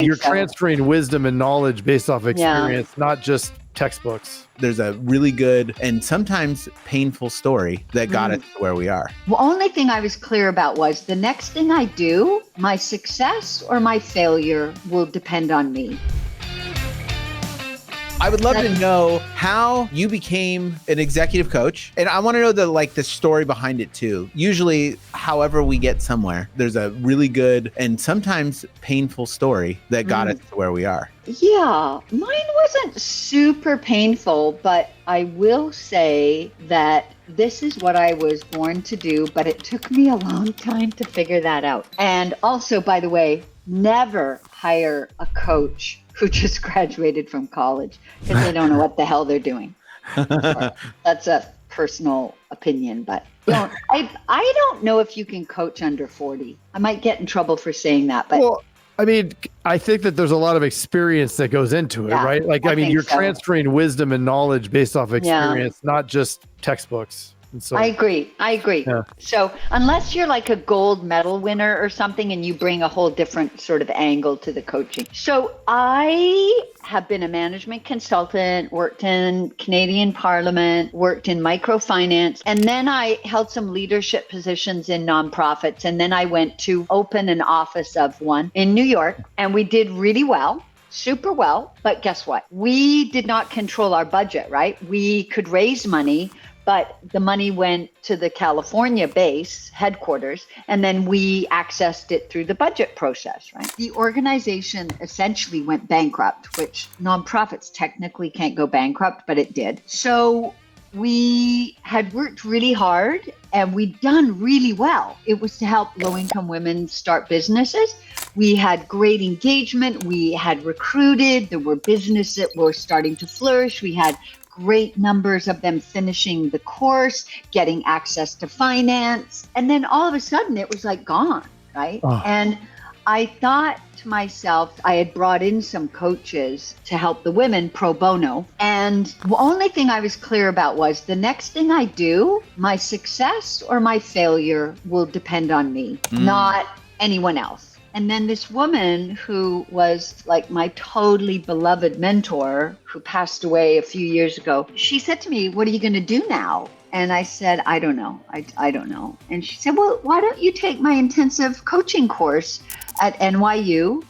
You're so. transferring wisdom and knowledge based off Yeah. experience, not just textbooks. There's a really good and sometimes painful story that got us to where we are. The only thing I was clear about was the next thing I do, my success or my failure will depend on me. I would love to know how you became an executive coach. And I want to know the story behind it too. Usually, however we get somewhere, there's a really good and sometimes painful story that got us to where we are. Yeah, mine wasn't super painful, but I will say that this is what I was born to do, but it took me a long time to figure that out. And also, by the way, never hire a coach who just graduated from college because they don't know what the hell they're doing. That's a personal opinion, but I don't know if you can coach under 40. I might get in trouble for saying that, but Well, I mean, I think that there's a lot of experience that goes into it, Yeah, right? Like, I mean, think you're so. transferring wisdom and knowledge based off experience, not just textbooks. And so, I agree. Yeah. So unless you're like a gold medal winner or something and you bring a whole different sort of angle to the coaching. So I have been a management consultant, worked in Canadian Parliament, worked in microfinance, and then I held some leadership positions in nonprofits. And then I went to open an office of one in New York, and we did really well. Super well. But guess what? We did not control our budget, right? We could raise money, but the money went to the California base headquarters, and then we accessed it through the budget process, right? The organization essentially went bankrupt, which nonprofits technically can't go bankrupt, but it did. So we had worked really hard and we'd done really well. It was to help low-income women start businesses. We had great engagement. We had recruited. There were businesses that were starting to flourish. We had great numbers of them finishing the course, getting access to finance. And then all of a sudden it was like gone, right? Oh. And I thought to myself, I had brought in some coaches to help the women pro bono. And the only thing I was clear about was the next thing I do, my success or my failure will depend on me, not anyone else. And then this woman who was like my totally beloved mentor who passed away a few years ago, she said to me, "What are you going to do now?" And I said, "I don't know. I don't know." And she said, "Well, why don't you take my intensive coaching course at NYU?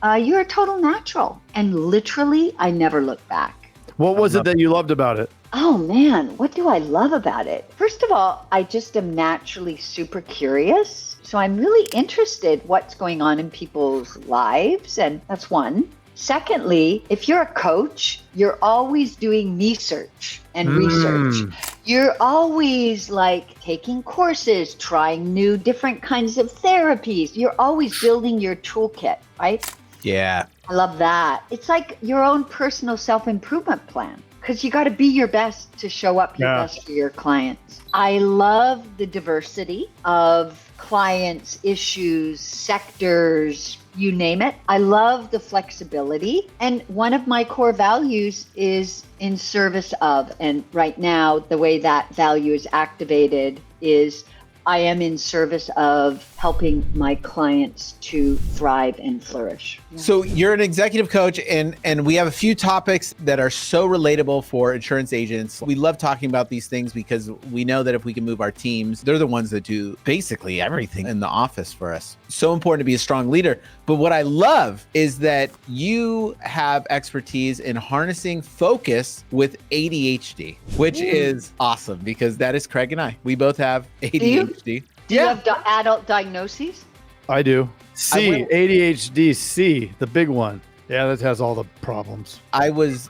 You're a total natural." And literally, I never looked back. What was it that you loved about it? Oh man, what do I love about it? First of all, I just am naturally super curious. So I'm really interested what's going on in people's lives, and that's one. Secondly, if you're a coach, you're always doing research and research. You're always like taking courses, trying new different kinds of therapies. You're always building your toolkit, right? Yeah. I love that. It's like your own personal self-improvement plan, because you got to be your best to show up your best for your clients. I love the diversity of clients, issues, sectors, you name it. I love the flexibility. And one of my core values is in service of, and right now, the way that value is activated is I am in service of helping my clients to thrive and flourish. So you're an executive coach, and we have a few topics that are so relatable for insurance agents. We love talking about these things because we know that if we can move our teams, they're the ones that do basically everything in the office for us. So important to be a strong leader. But what I love is that you have expertise in harnessing focus with ADHD, which is awesome because that is Craig and I. We both have ADHD. Do you have adult diagnoses? I do. ADHD, C, the big one. Yeah, that has all the problems. I was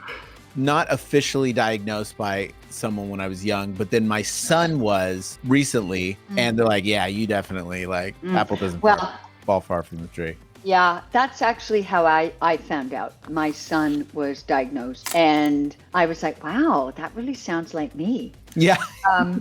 not officially diagnosed by someone when I was young, but then my son was recently, and they're like, yeah, you definitely apple doesn't fall far from the tree. Yeah, that's actually how I found out. My son was diagnosed, and I was like, wow, that really sounds like me. Yeah,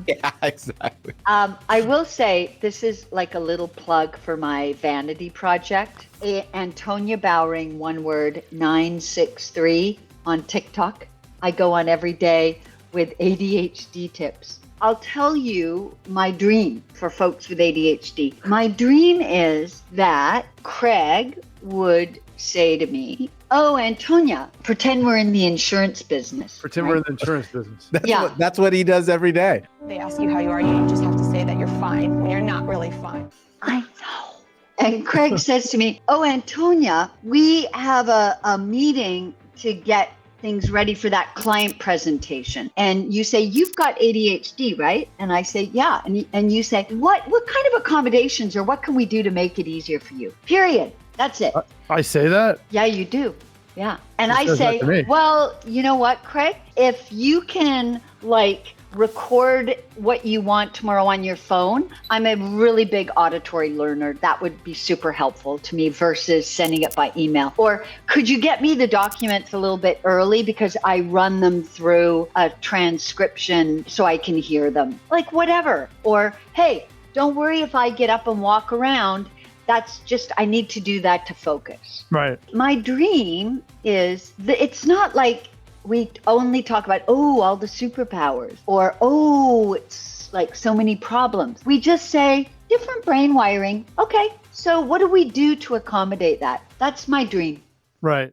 yeah, exactly. I will say this is like a little plug for my vanity project. Antonia Bowring, one word, 963 on TikTok. I go on every day with ADHD tips. I'll tell you my dream for folks with ADHD. My dream is that Craig would say to me, "Oh, Antonia, pretend we're in the insurance business." Pretend right? we're in the insurance business. That's what he does every day. They ask you how you are, you just have to say that you're fine when you're not really fine. I know. And Craig says to me, "Oh, Antonia, we have a meeting to get things ready for that client presentation." And you say, "You've got ADHD, right?" And I say, "Yeah." And you say, what kind of accommodations or what can we do to make it easier for you? Period. That's it. I say that? Yeah, you do. Yeah. And Who I says that say, to me? well, you know what, Craig? If you can record what you want tomorrow on your phone, I'm a really big auditory learner. That would be super helpful to me versus sending it by email. Or could you get me the documents a little bit early because I run them through a transcription so I can hear them? Like whatever. Or, hey, don't worry if I get up and walk around. That's just, I need to do that to focus. Right. My dream is that it's not like we only talk about, oh, all the superpowers or, oh, it's like so many problems. We just say different brain wiring. Okay, so what do we do to accommodate that? That's my dream. Right.